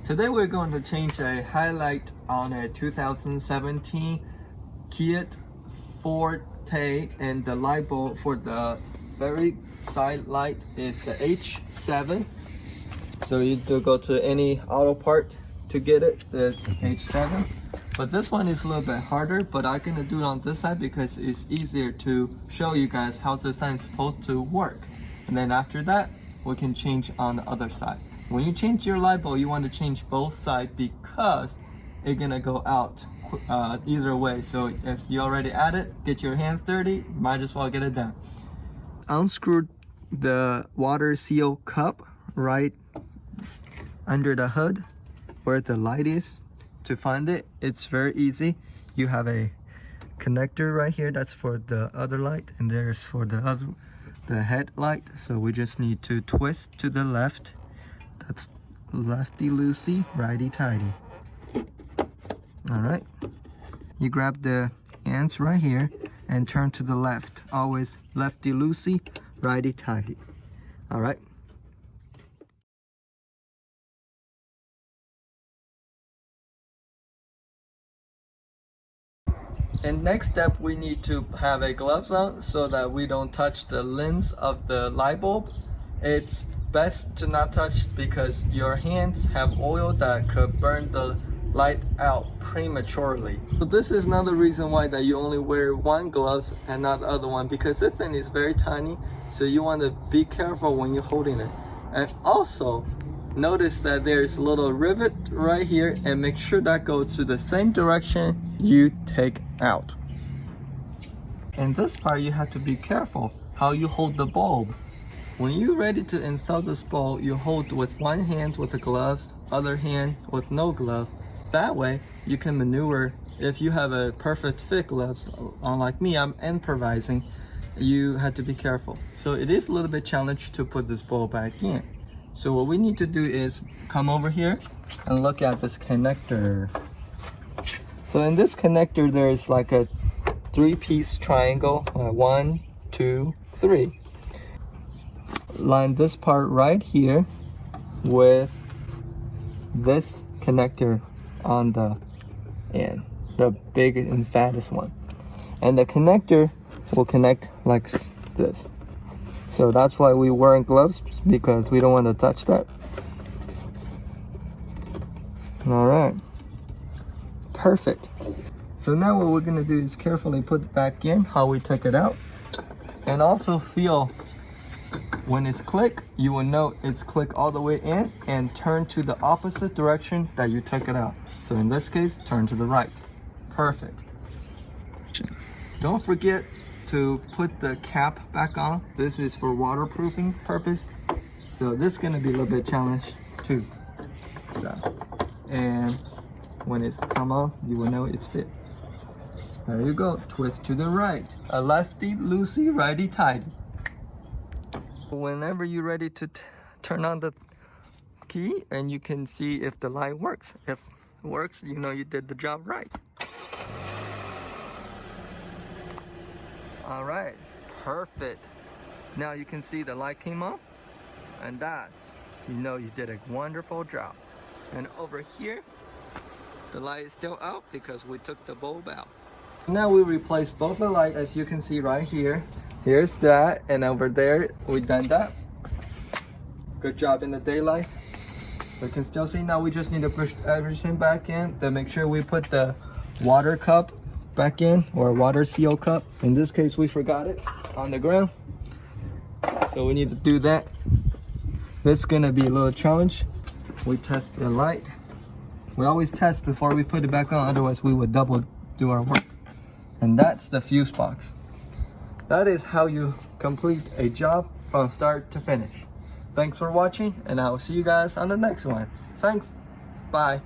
Today we're going to change a headlight on a 2017 Kia Forte, and the light bulb for the very side light is the H7. So you do go to any auto part to get it, there's H7. But this one is a little bit harder, but I'm gonna do it on this side because it's easier to show you guys how this sign is supposed to work. And then after that, we can change on the other side. When you change your light bulb, you want to change both sides because it's gonna go out either way. So if you already added, get your hands dirty, might as well get it done. Unscrew the water seal cup right under the hood where the light is. To find it, it's very easy. You have a connector right here, that's for the other light, and there's for the headlight. So we just need to twist to the left. That's lefty loosey, righty tighty. All right, you grab the ends right here and turn to the left. Always lefty loosey, righty tighty. All right. And next step, we need to have a gloves on so that we don't touch the lens of the light bulb. It's best to not touch because your hands have oil that could burn the light out prematurely. So this is another reason why that you only wear one glove and not the other one, because this thing is very tiny, so you want to be careful when you're holding it. And also notice that there's a little rivet right here, and make sure that goes to the same direction you take out. And this part, you have to be careful how you hold the bulb. When you're ready to install this bulb, you hold with one hand with the gloves, other hand with no glove. That way you can maneuver. If you have a perfect fit gloves, unlike me, I'm improvising, you have to be careful. So it is a little bit challenging to put this bulb back in. So what we need to do is come over here and look at this connector. So in this connector, there's like a 3-piece triangle, 1, 2, 3. Line this part right here with this connector on the end, the big and fattest one. And the connector will connect like this. So that's why we wearing gloves, because we don't want to touch that. All right, perfect. So now what we're gonna do is carefully put it back in, how we took it out. And also feel when it's click, you will know it's click all the way in, and turn to the opposite direction that you took it out. So in this case, turn to the right. Perfect. Don't forget to put the cap back on. This is for waterproofing purpose. So this is gonna be a little bit challenge too. So, and when it's come on, you will know it's fit. There you go, twist to the right. A lefty loosey, righty tighty. Whenever you're ready to turn on the key, and you can see if the light works. If it works, you know you did the job right. All right, perfect. Now you can see the light came on, and that's, you know you did a wonderful job. And over here, the light is still out because we took the bulb out. Now we replaced both the light, as you can see right here. Here's that, and over there, we done that. Good job in the daylight. We can still see. Now we just need to push everything back in to make sure we put the water cup back in, or water seal cup. In this case, we forgot it on the ground. So we need to do that. This is gonna be a little challenge. We test the light. We always test before we put it back on, otherwise we would double do our work. And that's the fuse box. That is how you complete a job from start to finish. Thanks for watching, and I will see you guys on the next one. Thanks. Bye.